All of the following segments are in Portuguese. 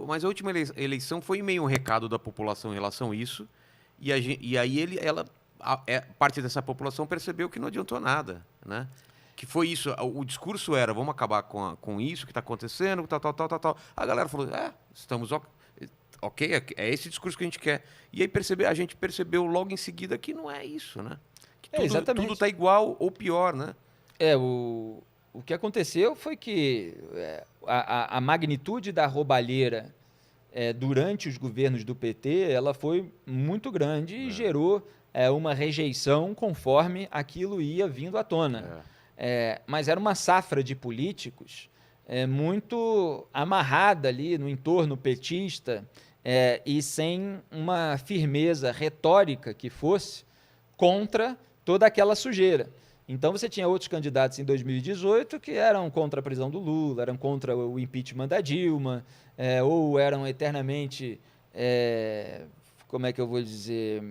Mas a última eleição foi meio um recado da população em relação a isso, e aí parte dessa população percebeu que não adiantou nada, né? Que foi isso, o discurso era, vamos acabar com isso que está acontecendo, tal, tal, tal, tal, tal. A galera falou, estamos ok, é esse discurso que a gente quer. E aí a gente percebeu logo em seguida que não é isso, né? Que tudo Exatamente. tá igual ou pior, né? O que aconteceu foi que a magnitude da roubalheira durante os governos do PT ela foi muito grande e gerou uma rejeição conforme aquilo ia vindo à tona. Mas era uma safra de políticos muito amarrada ali no entorno petista e sem uma firmeza retórica que fosse contra toda aquela sujeira. Então você tinha outros candidatos em 2018 que eram contra a prisão do Lula, eram contra o impeachment da Dilma, ou eram eternamente, como é que eu vou dizer,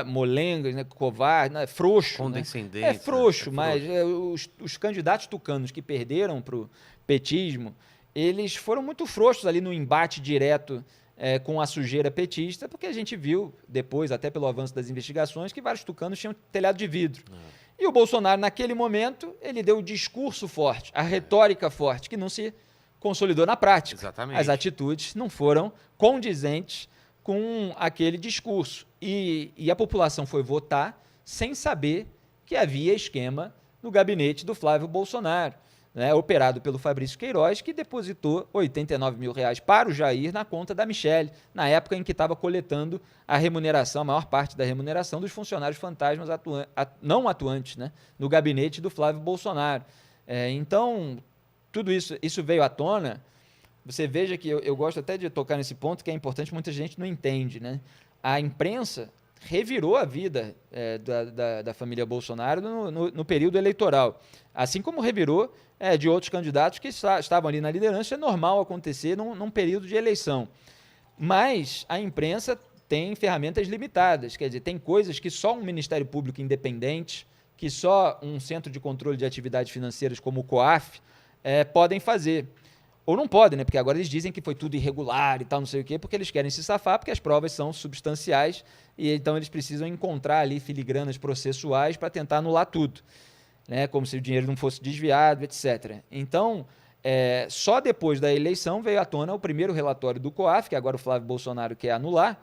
molengos, né, covardes, né, frouxo. Condescendente. Frouxo, mas os candidatos tucanos que perderam para o petismo, eles foram muito frouxos ali no embate direto com a sujeira petista, porque a gente viu depois, até pelo avanço das investigações, que vários tucanos tinham telhado de vidro. E o Bolsonaro, naquele momento, ele deu o discurso forte, a retórica forte, que não se consolidou na prática. Exatamente. As atitudes não foram condizentes com aquele discurso. E a população foi votar sem saber que havia esquema no gabinete do Flávio Bolsonaro, né, operado pelo Fabrício Queiroz, que depositou R$ 89 mil para o Jair na conta da Michelle, na época em que estava coletando a remuneração, a maior parte da remuneração dos funcionários fantasmas não atuantes, né, no gabinete do Flávio Bolsonaro. Então, tudo isso veio à tona. Você veja que eu gosto até de tocar nesse ponto, que é importante, muita gente não entende, né? A imprensa revirou a vida da família Bolsonaro no período eleitoral. Assim como revirou de outros candidatos que estavam ali na liderança, é normal acontecer num período de eleição. Mas a imprensa tem ferramentas limitadas, quer dizer, tem coisas que só um Ministério Público independente, que só um Centro de Controle de Atividades Financeiras como o COAF podem fazer. Ou não podem, né? Porque agora eles dizem que foi tudo irregular e tal, não sei o quê, porque eles querem se safar, porque as provas são substanciais e então eles precisam encontrar ali filigranas processuais para tentar anular tudo, né? Como se o dinheiro não fosse desviado, etc. Então, só depois da eleição veio à tona o primeiro relatório do COAF, que agora o Flávio Bolsonaro quer anular,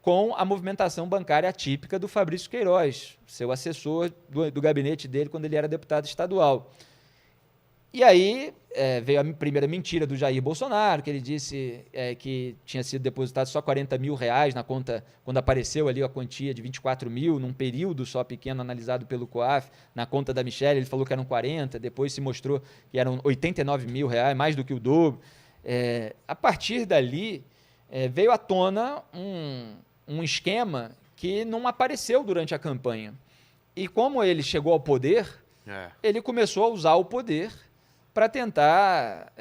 com a movimentação bancária atípica do Fabrício Queiroz, seu assessor do gabinete dele quando ele era deputado estadual. E aí veio a primeira mentira do Jair Bolsonaro, que ele disse que tinha sido depositado só R$ 40 mil na conta, quando apareceu ali a quantia de 24 mil, num período só pequeno analisado pelo COAF, na conta da Michelle, ele falou que eram 40, depois se mostrou que eram R$ 89 mil, mais do que o dobro. A partir dali, veio à tona um esquema que não apareceu durante a campanha. E como ele chegou ao poder, ele começou a usar o poder para tentar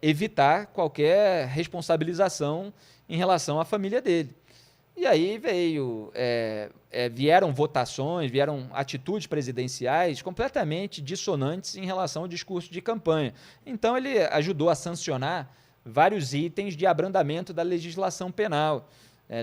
evitar qualquer responsabilização em relação à família dele. E aí vieram votações, vieram atitudes presidenciais completamente dissonantes em relação ao discurso de campanha. Então ele ajudou a sancionar vários itens de abrandamento da legislação penal.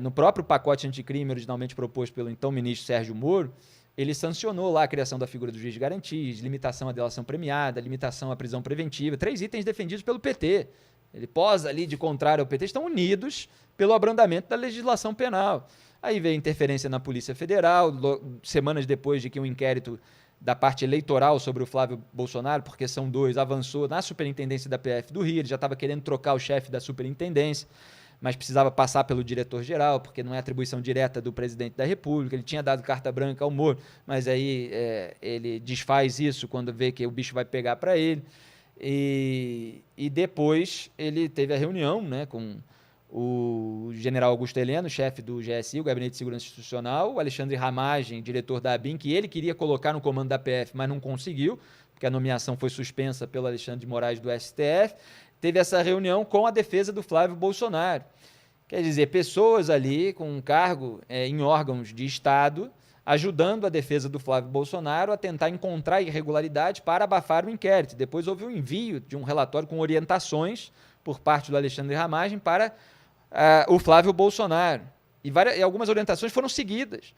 No próprio pacote anticrime originalmente proposto pelo então ministro Sérgio Moro, ele sancionou lá a criação da figura do juiz de garantias, limitação à delação premiada, limitação à prisão preventiva, 3 itens defendidos pelo PT. Ele posa ali de contrário ao PT, estão unidos pelo abrandamento da legislação penal. Aí veio interferência na Polícia Federal, semanas depois de que um inquérito da parte eleitoral sobre o Flávio Bolsonaro, porque são 2, avançou na superintendência da PF do Rio, ele já estava querendo trocar o chefe da superintendência, mas precisava passar pelo diretor-geral, porque não é atribuição direta do presidente da República. Ele tinha dado carta branca ao Moro, mas aí ele desfaz isso quando vê que o bicho vai pegar para ele. E depois ele teve a reunião, né, com o general Augusto Heleno, chefe do GSI, o Gabinete de Segurança Institucional, o Alexandre Ramagem, diretor da ABIN, que ele queria colocar no comando da PF, mas não conseguiu, porque a nomeação foi suspensa pelo Alexandre de Moraes do STF. Teve essa reunião com a defesa do Flávio Bolsonaro. Quer dizer, pessoas ali com um cargo em órgãos de Estado, ajudando a defesa do Flávio Bolsonaro a tentar encontrar irregularidade para abafar o inquérito. Depois houve um envio de um relatório com orientações por parte do Alexandre Ramagem para o Flávio Bolsonaro. E algumas orientações foram seguidas.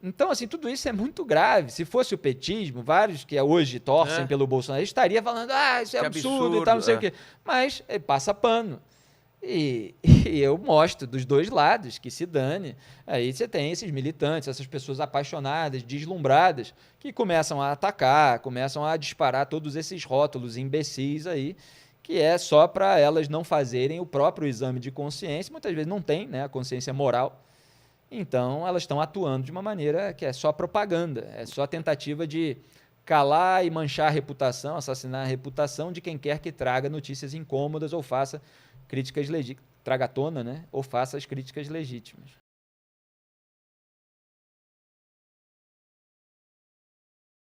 Então, assim, tudo isso é muito grave. Se fosse o petismo, vários que hoje torcem pelo Bolsonaro estaria falando, isso é absurdo e tal, não sei o quê. Mas passa pano. E eu mostro dos dois lados que se dane. Aí você tem esses militantes, essas pessoas apaixonadas, deslumbradas, que começam a atacar, começam a disparar todos esses rótulos imbecis aí, que é só para elas não fazerem o próprio exame de consciência. Muitas vezes não tem, né, a consciência moral. Então, elas estão atuando de uma maneira que é só propaganda, é só tentativa de calar e manchar a reputação, assassinar a reputação de quem quer que traga notícias incômodas ou faça críticas legítimas, traga à tona, né? Ou faça as críticas legítimas.